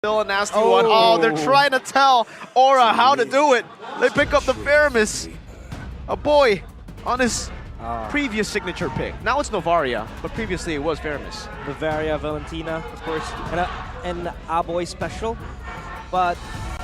Still a nasty one. Oh, they're trying to tell Aura how to do it. They pick up the Faramis. A boy on his previous signature pick. Now it's Novaria, but previously it was Faramis. Novaria, Valentina, of course, and a boy special. But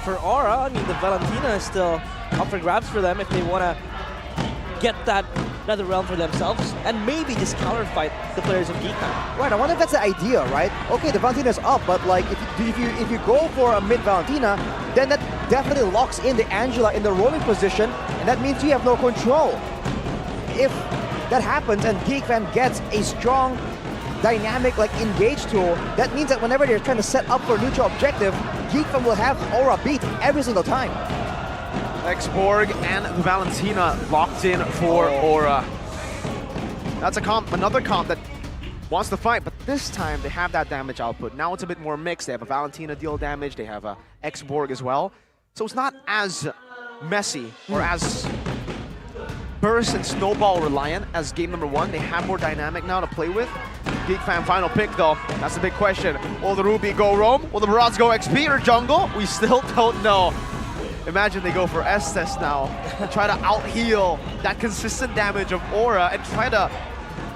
for Aura, I mean, the Valentina is still up for grabs for them if they want to get that Nether Realm for themselves and maybe just counterfight the players of Geek. Right, I wonder if that's the idea, right? Okay, the Valentina's up, but like if you go for a mid Valentina, then that definitely locks in the Angela in the roaming position, and that means you have no control. If that happens and Geek Fam gets a strong, dynamic, like engage tool, that means that whenever they're trying to set up for a neutral objective, Geek Fam will have Aura beat every single time. Xborg and Valentina locked in for Aura. That's a comp, another comp that wants to fight, but this time they have that damage output. Now it's a bit more mixed. They have a Valentina deal damage, they have a Xborg as well. So it's not as messy or as burst and snowball reliant as game number one. They have more dynamic now to play with. Geek Fam final pick though, that's the big question. Will the Ruby go roam? Will the Marauders go XP or jungle? We still don't know. Imagine they go for Estes now and try to out-heal that consistent damage of Aura and try to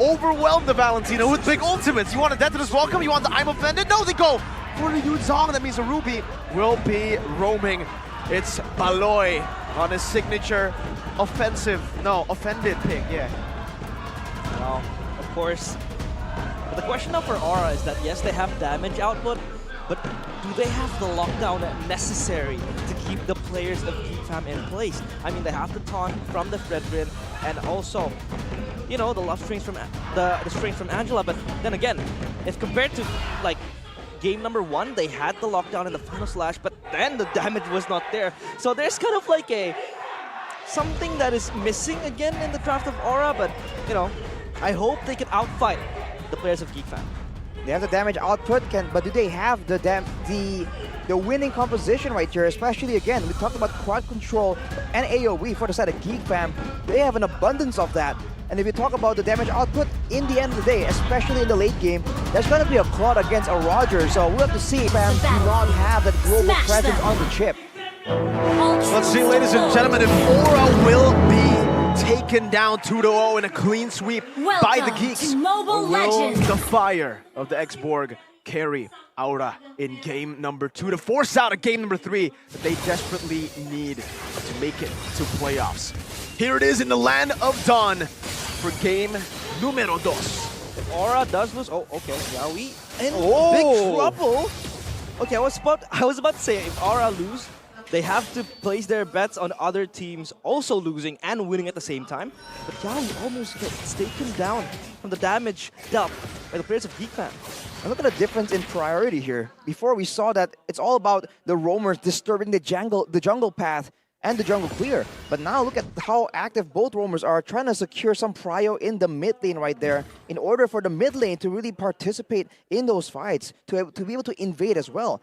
overwhelm the Valentina with big ultimates. You want a Death to this Welcome? You want the I'm Offended? No, they go for the Yuzong. That means the Ruby will be roaming. It's Baloy on his signature offended pick, yeah. Well, of course. But the question now for Aura is that, yes, they have damage output, but do they have the lockdown necessary to keep the players of Geek Fam in place? I mean, they have the taunt from the Fredrin and also, you know, the love strings from the strings from Angela. But then again, if compared to like game number one, they had the lockdown in the final slash, but then the damage was not there. So there's kind of like something that is missing again in the draft of Aura. But you know, I hope they can outfight the players of Geek Fam. They have the damage output, but do they have the winning composition right here? Especially again, we talked about quad control and AoE for the side of Geek Fam. They have an abundance of that. And if you talk about the damage output, in the end of the day, especially in the late game, there's going to be a Claude against a Roger. So we'll have to see if Fam do not have that global presence on the chip. Let's see, ladies and gentlemen, if Aura will be taken down 2-0 in a clean sweep by the Geeks. Or will the fire of the Xborg carry Aura in game number 2 to force out a game number 3 that they desperately need to make it to playoffs? Here it is in the land of Dawn for game numero 2. If Aura does lose, oh, okay, Yaoi in big trouble. Okay, I was about to say, if Aura lose, they have to place their bets on other teams also losing and winning at the same time. But Yaoi almost gets taken down from the damage dealt by the players of Geek Fam. And look at the difference in priority here. Before we saw that it's all about the roamers disturbing the jungle path and the jungle clear. But now look at how active both roamers are, trying to secure some prio in the mid lane right there in order for the mid lane to really participate in those fights, to be able to invade as well.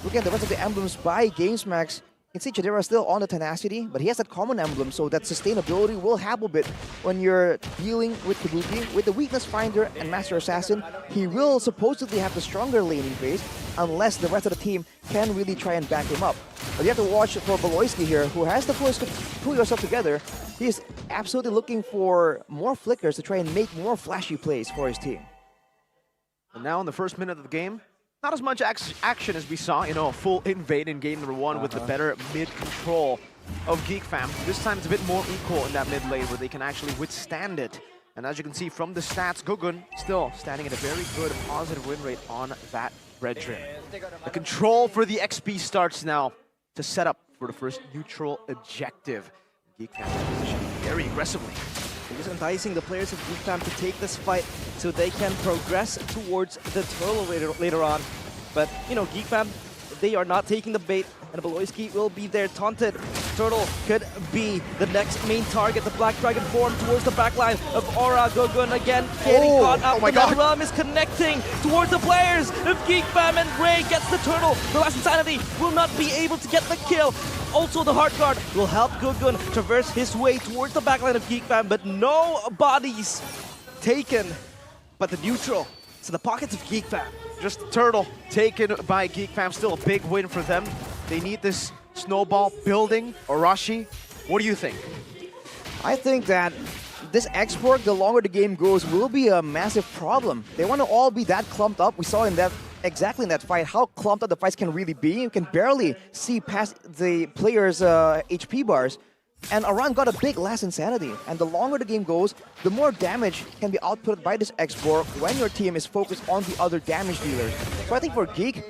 Look at the rest of the emblems by GamesMax. You can see Chidera still on the tenacity, but he has that common emblem, so that sustainability will help a bit when you're dealing with Kabuki. With the Weakness Finder and Master Assassin, he will supposedly have the stronger laning phase, unless the rest of the team can really try and back him up. But you have to watch for Baloyski here, who has the force to pull yourself together. He is absolutely looking for more flickers to try and make more flashy plays for his team. And now in the first minute of the game, not as much action as we saw, you know, a full invade in game number 1 with the better mid control of Geek Fam. This time it's a bit more equal in that mid lane where they can actually withstand it. And as you can see from the stats, Gugun still standing at a very good positive win rate on that Brethren. The control for the XP starts now to set up for the first neutral objective. Geek Fam is positioning very aggressively. Just enticing the players of Geek Fam to take this fight so they can progress towards the turtle later on. But, you know, Geek Fam, they are not taking the bait, and Baloyski will be there taunted. Turtle could be the next main target. The Black Dragon form towards the backline of Aura. Gogun again getting caught up. The Nether Realm is connecting towards the players of Geek Fam, and Ray gets the turtle. The last Insanity will not be able to get the kill. Also, the Heart Guard will help Gugun traverse his way towards the backline of Geek Fam, but no bodies taken. But the neutral to the pockets of Geek Fam. Just turtle taken by Geek Fam. Still a big win for them. They need this snowball building. Arashi, what do you think? I think that this export, the longer the game goes, will be a massive problem. They want to all be that clumped up. We saw in that exactly in that fight how clumped up the fights can really be. You can barely see past the players' HP bars. And Aran got a big last insanity. And the longer the game goes, the more damage can be output by this export when your team is focused on the other damage dealers. So I think for Geek,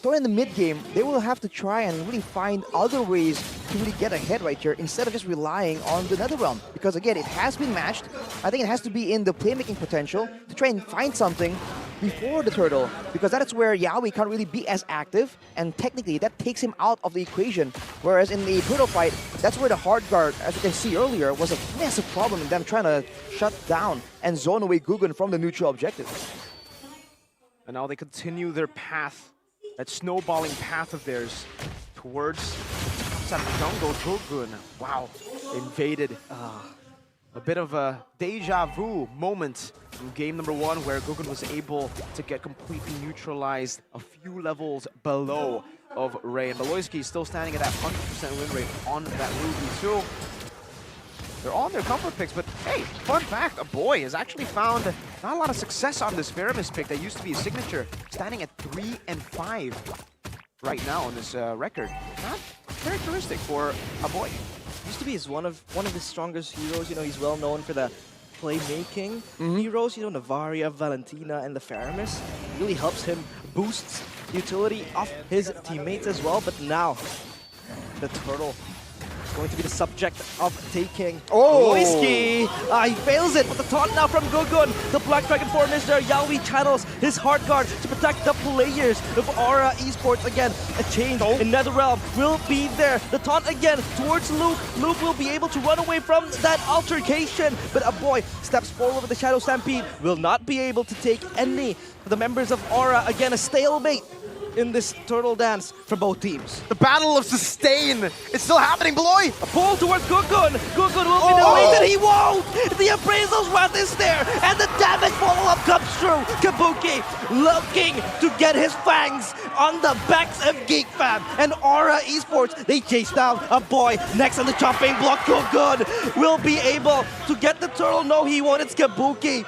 during the mid game, they will have to try and really find other ways to really get ahead right here instead of just relying on the Netherrealm. Because again, it has been matched. I think it has to be in the playmaking potential to try and find something before the turtle, because that is where Yaoi can't really be as active, and technically that takes him out of the equation. Whereas in the turtle fight, that's where the hard guard, as you can see earlier, was a massive problem in them trying to shut down and zone away Gugun from the neutral objective. And now they continue their path, that snowballing path of theirs, towards the top side of the jungle. Gugun, wow, invaded. A bit of a deja vu moment in game number 1 where Gugun was able to get completely neutralized a few levels below of Ray. And Beloyski is still standing at that 100% win rate on that Ruby too. They're on their comfort picks, but hey, fun fact, a boy has actually found not a lot of success on this Veramis pick that used to be a signature, standing at 3 and 5 right now on this record. Not characteristic for a boy. Used to be one of his strongest heroes. You know, he's well known for the playmaking heroes. You know, Navaria, Valentina, and the Faramis. Really helps him boost the utility of his teammates as well. But now, the turtle is going to be the subject of taking Loiski. He fails it, but the taunt now from Gugun. The Black Dragon form is there. Yaoi channels his hard guard to protect the players of Aura Esports. Again, a change in Netherrealm will be there. The taunt again towards Luke. Luke will be able to run away from that altercation, but a boy steps forward with the Shadow Stampede. Will not be able to take any of the members of Aura. Again, a stalemate in this turtle dance for both teams. The battle of sustain. It's still happening, Beloy. A pull towards Gugun. Gugun will be deleted. He won't. The Appraisal's Wrath is there, and the damage follow-up comes through. Kabuki looking to get his fangs on the backs of Geek Fam and Aura Esports. They chase down a boy next on the chopping block. Gugun will be able to get the turtle. No, he won't. It's Kabuki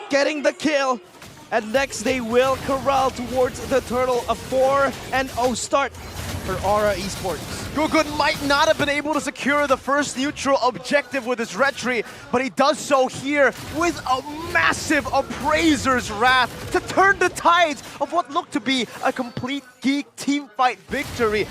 getting the kill. And next they will corral towards the turtle. A 4-0 start for Aura Esports. Gugun might not have been able to secure the first neutral objective with his retry, but he does so here with a massive Appraiser's Wrath to turn the tides of what looked to be a complete Geek teamfight victory.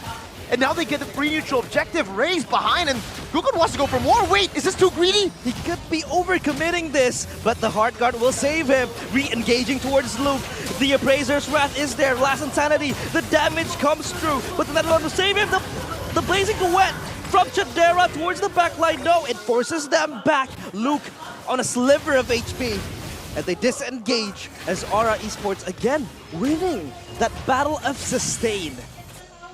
And now they get the free neutral objective. Ray's behind, and Gugun wants to go for more. Wait, is this too greedy? He could be overcommitting this, but the hard guard will save him. Re-engaging towards Luke. The Appraiser's Wrath is there. Last Insanity. The damage comes through, but the Netherrealm will save him. The Blazing Duet from Chadera towards the backline. No, it forces them back. Luke on a sliver of HP. And they disengage as Aura Esports again winning that battle of sustain.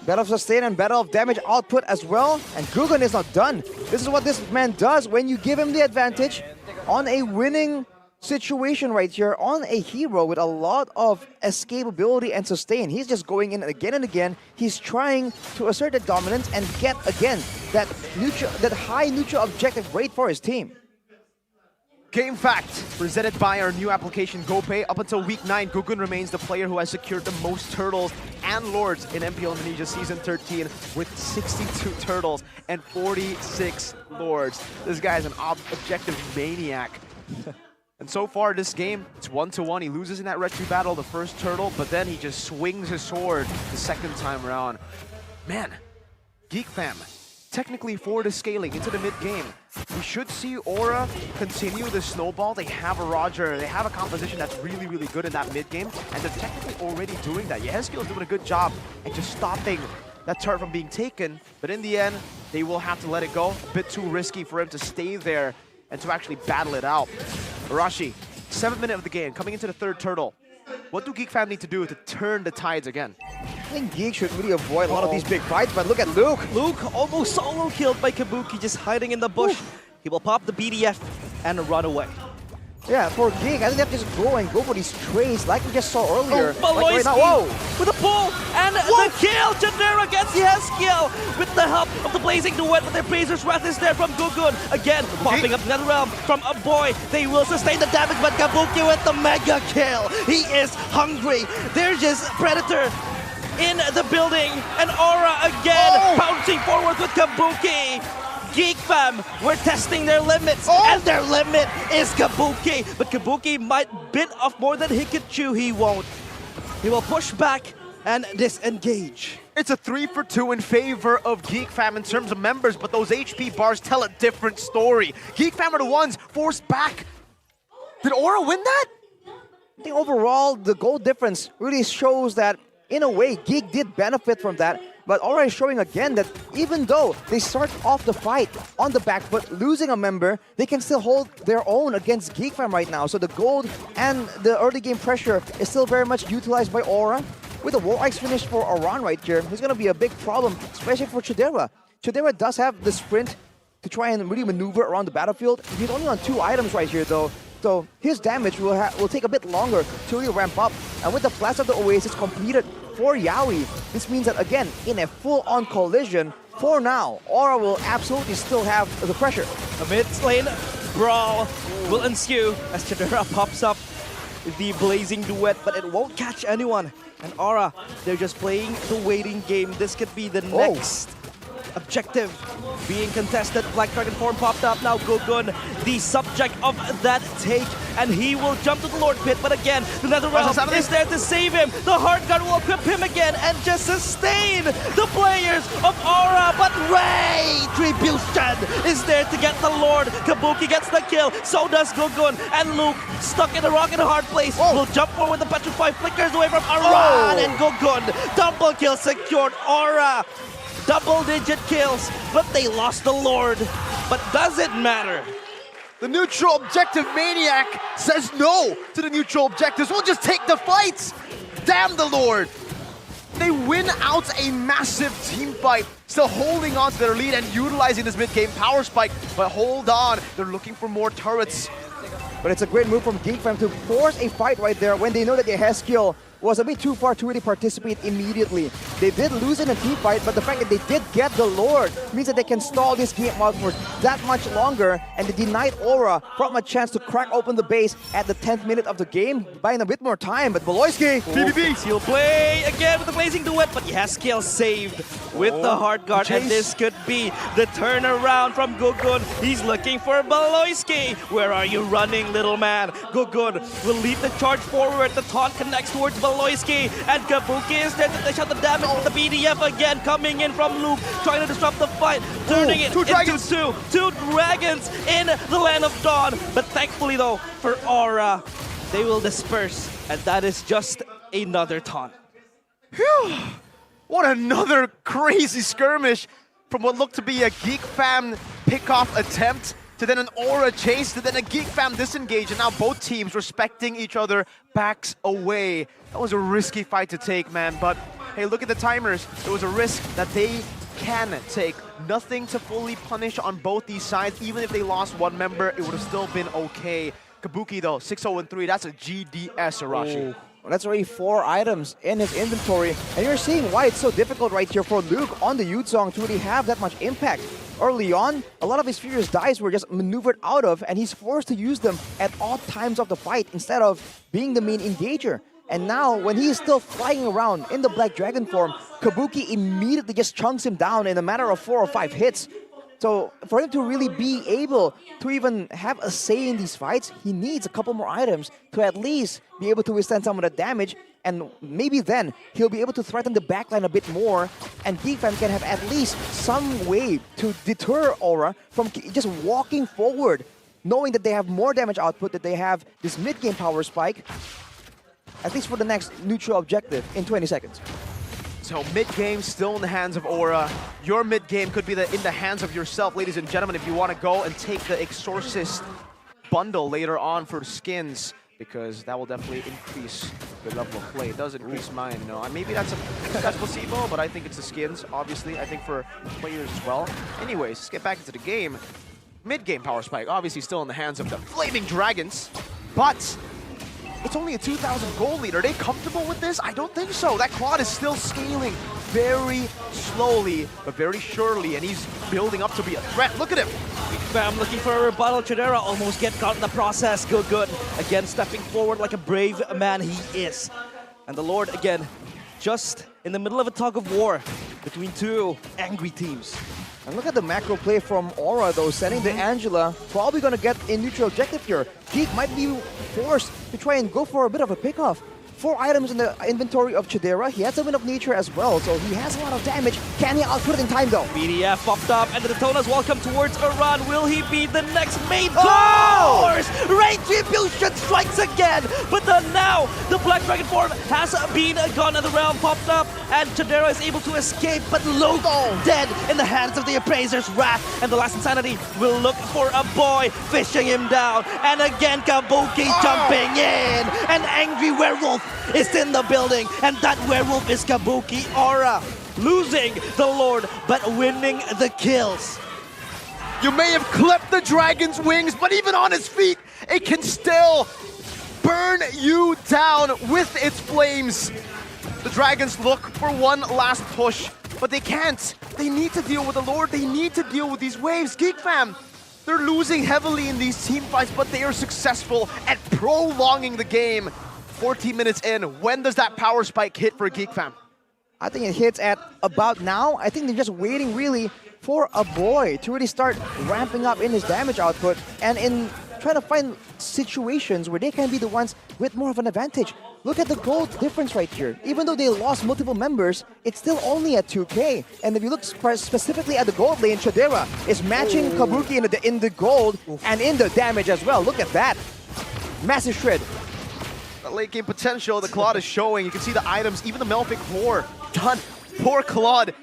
Battle of sustain and battle of damage output as well. And Gugun is not done. This is what this man does when you give him the advantage on a winning situation right here, on a hero with a lot of escapability and sustain. He's just going in again and again. He's trying to assert the dominance and get, again, that high neutral objective rate for his team. Game fact, presented by our new application GoPay. Up until week 9, Gugun remains the player who has secured the most turtles and lords in MPL Indonesia Season 13 with 62 turtles and 46 lords. This guy is an objective maniac. And so far this game, it's 1-1. He loses in that retry battle, the first turtle, but then he just swings his sword the second time around. Man, Geek Fam, technically forward is scaling into the mid-game. We should see Aura continue the snowball. They have a Roger, they have a composition that's really, really good in that mid-game, and they're technically already doing that. Yehezkiel is doing a good job at just stopping that turret from being taken, but in the end, they will have to let it go. A bit too risky for him to stay there and to actually battle it out. Arashi, 7th minute of the game, coming into the third turtle. What do Geek Fam need to do to turn the tides again? I think Geek should really avoid a lot of these big fights, but look at Luke. Luke almost solo killed by Kabuki, just hiding in the bush. He will pop the BDF and run away. Yeah, for Geek, I think they have to just go for these trades like we just saw earlier. Oh, Like right now, Baloyski with a pull and the kill. Chadera gets the kill with the help of the Blazing Duet, but their Blazer's Wrath is there from Gugun. Again, popping up NetherRealm from a boy. They will sustain the damage, but Kabuki with the mega kill. He is hungry. There's just Predator in the building, and Aura again bouncing forward with Kabuki. Geek fam, we're testing their limits, and their limit is Kabuki. But Kabuki might bit off more than he could chew. He won't. He will push back and disengage. It's a 3-for-2 in favor of Geek Fam in terms of members, but those HP bars tell a different story. Geek Fam are the ones forced back. Did Aura win that? I think overall, the goal difference really shows that, in a way, Geek did benefit from that. But Aura is showing again that even though they start off the fight on the back foot, losing a member, they can still hold their own against Geek Fam right now. So the gold and the early game pressure is still very much utilized by Aura. With the War Ice finish for Aran right here, he's going to be a big problem, especially for Chidera. Chidera does have the sprint to try and really maneuver around the battlefield. He's only on 2 items right here though. So his damage will take a bit longer to really ramp up. And with the Flash of the Oasis completed for Yaoi, this means that again, in a full-on collision, for now, Aura will absolutely still have the pressure. A mid-lane brawl will ensue as Chidera pops up the Blazing Duet, but it won't catch anyone. And Aura, they're just playing the waiting game. This could be the next objective being contested. Black Dragon form popped up now. Gugun, the subject of that take, and he will jump to the Lord Pit. But again, the NetherRealm is there to save him. The Heart Guard will equip him again and just sustain the players of Aura. But Retribution is there to get the Lord. Kabuki gets the kill. So does Gugun. And Luke, stuck in a rock in a hard place, will jump forward. The Petrify flickers away from Aran, and Gugun. Double kill secured. Aura, double-digit kills, but they lost the Lord. But does it matter? The neutral objective maniac says no to the neutral objectives. We'll just take the fights. Damn the Lord. They win out a massive team fight, still holding on to their lead and utilizing this mid-game power spike. But hold on, they're looking for more turrets. But it's a great move from Geek Fam to force a fight right there when they know that their Haskill was a bit too far to really participate immediately. They did lose in a team fight, but the fact that they did get the Lord means that they can stall this game out for that much longer, and they denied Aura from a chance to crack open the base at the 10th minute of the game, buying a bit more time. But Baloyski, He'll play again with the Blazing Duet, but he has skill saved with the Heart Guard, and this could be the turnaround from Gugun. He's looking for Baloyski. Where are you running, little man? Gugun will lead the charge forward. The taunt connects towards Baloyski, and Kabuki is there to dish out the damage with the BDF again, coming in from Luke, trying to disrupt the fight, turning it into two dragons in the Land of Dawn. But thankfully though, for Aura, they will disperse, and that is just another taunt. Phew. What another crazy skirmish from what looked to be a Geek Fam pick-off attempt to then an Aura chase, to then a Geek Fam disengage, and now both teams respecting each other, backs away. That was a risky fight to take, man, but hey, look at the timers. It was a risk that they can take. Nothing to fully punish on both these sides. Even if they lost one member, it would have still been okay. Kabuki though, 6-0-3, that's a GDS, Arashi. Well, that's already 4 items in his inventory, and you're seeing why it's so difficult right here for Luke on the Yuuzong to really have that much impact. Early on, a lot of his Furious Dives were just maneuvered out of, and he's forced to use them at all times of the fight instead of being the main engager. And now, when he is still flying around in the Black Dragon form, Kabuki immediately just chunks him down in a matter of 4 or 5 hits. So for him to really be able to even have a say in these fights, he needs a couple more items to at least be able to withstand some of the damage, and maybe then he'll be able to threaten the backline a bit more, and Geek Fam can have at least some way to deter Aura from just walking forward, knowing that they have more damage output, that they have this mid-game power spike, at least for the next neutral objective in 20 seconds. So mid-game still in the hands of Aura. Your mid-game could be in the hands of yourself, ladies and gentlemen, if you want to go and take the Exorcist bundle later on for skins, because that will definitely increase the level of play. It does increase mine, no. Maybe that's placebo, but I think it's the skins, obviously. I think for players as well. Anyways, let's get back into the game. Mid-game power spike, obviously still in the hands of the Flaming Dragons. but it's only a 2,000 gold lead. Are they comfortable with this? I don't think so. That Claude is still scaling very slowly, but very surely, and he's building up to be a threat. Look at him. Bam, looking for a rebuttal. Chidera almost get caught in the process. Good. Again, stepping forward like a brave man he is. And the Lord, again, just in the middle of a tug of war between two angry teams. And look at the macro play from Aura, though, sending the Angela. Probably going to get a neutral objective here. Geek might be forced to try and go for a bit of a pickoff. 4 items in the inventory of Chidera. He has a Wind of Nature as well, so he has a lot of damage. Can he output it in time, though? BDF popped up, and the Daytona's welcome towards Iran. Will he be the next main Oh! course? Retribution strikes again, but now the Black Dragon form has been gone, and the realm popped up, and Chidera is able to escape, but Logo dead in the hands of the Appraiser's wrath, and the last Insanity will look for a boy, fishing him down, and again Kabuki jumping in. An angry werewolf is in the building, and that werewolf is Kabuki. Aura losing the Lord, but winning the kills. You may have clipped the dragon's wings, but even on his feet, it can still burn you down with its flames. The dragons look for one last push, but they can't. They need to deal with the Lord. They need to deal with these waves. Geek fam, they're losing heavily in these team fights, but they are successful at prolonging the game. 14 minutes in, when does that power spike hit for Geek fam? I think it hits at about now. I think they're just waiting really for a boy to really start ramping up in his damage output and in trying to find situations where they can be the ones with more of an advantage. Look at the gold difference right here. Even though they lost multiple members, it's still only at 2K. And if you look specifically at the gold lane, Chidera is matching Kabuki in the gold and in the damage as well. Look at that. Massive shred. The late game potential the Claude is showing. You can see the items, even the Melfic Roar done. Poor Claude.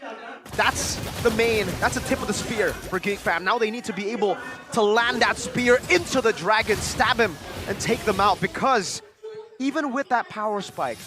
That's the tip of the spear for Geek fam. Now they need to be able to land that spear into the dragon, stab him, and take them out, because even with that power spike,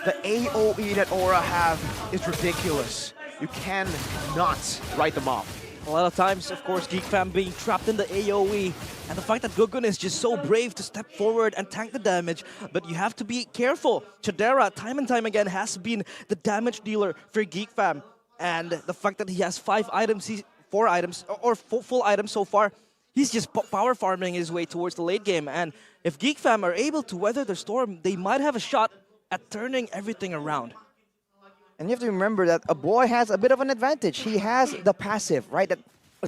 the AoE that Aura have is ridiculous. You cannot write them off. A lot of times, of course, Geek fam being trapped in the AoE, and the fact that Gugun is just so brave to step forward and tank the damage, but you have to be careful. Chidera, time and time again, has been the damage dealer for Geek fam, and the fact that he has 4 items, or full items so far, he's just power farming his way towards the late game, and if Geek fam are able to weather the storm, they might have a shot at turning everything around. And you have to remember that a boy has a bit of an advantage. He has the passive, right? That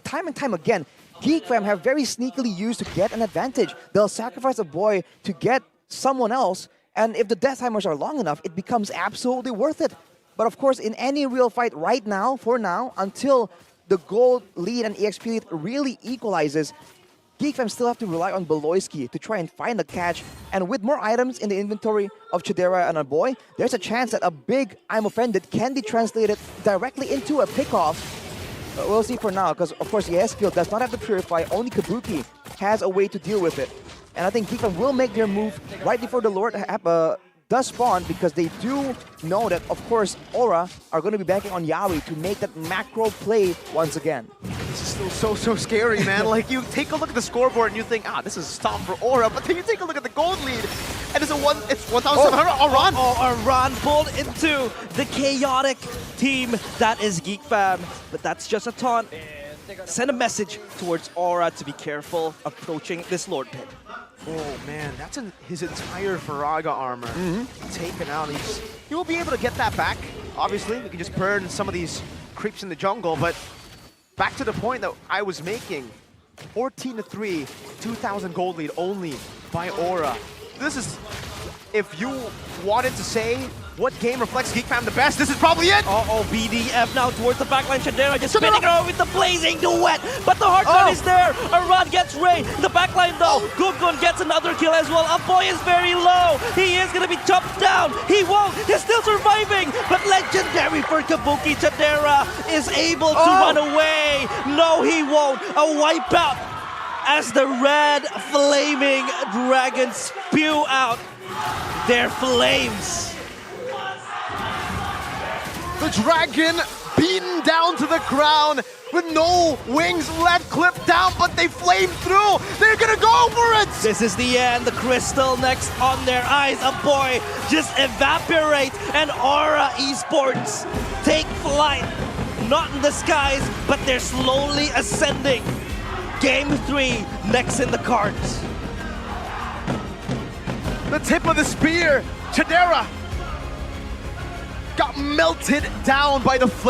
time and time again, Geek fam have very sneakily used to get an advantage. They'll sacrifice a boy to get someone else, and if the death timers are long enough, it becomes absolutely worth it. But of course, in any real fight right now, for now, until the gold lead and EXP lead really equalizes, Geek fam still have to rely on Beloyski to try and find the catch, and with more items in the inventory of Chidera and a boy, there's a chance that a big I'm offended can be translated directly into a pickoff. We'll see for now, because of course Yeskill does not have to purify, only Kabuki has a way to deal with it. And I think Geek fam will make their move right before the Lord does spawn, because they do know that, of course, Aura are going to be banking on Yaoi to make that macro play once again. This is still so scary, man. Like, you take a look at the scoreboard and you think, this is a stop for Aura, but then you take a look at the gold lead, and it's 1,700. Aran! Aran pulled into the chaotic team that is Geek fam, but that's just a taunt. Send a message towards Aura to be careful approaching this Lord Pit. Oh man, that's his entire Faraga armor taken out. He will be able to get that back. Obviously, we can just burn some of these creeps in the jungle, but back to the point that I was making. 14-3, 2,000 gold lead only by Aura. This is, if you wanted to say what game reflects Geek fam the best, this is probably it! BDF now towards the backline. Chidera just spinning her with the blazing duet, but the hard gun is there. Arad gets Ray. The backline though, Gugun gets another kill as well. A boy is very low. He is gonna be chopped down. He won't. He's still surviving, but legendary for Kabuki. Chidera is able to run away. No, he won't. A wipeout as the red flaming dragons spew out their flames. The dragon beaten down to the ground with no wings left, clipped down, but they flame through. They're gonna go for it! This is the end. The crystal next on their eyes. A boy just evaporate, and Aura Esports take flight. Not in the skies, but they're slowly ascending. Game 3 next in the cards. The tip of the spear, Chidera got melted down by the flame.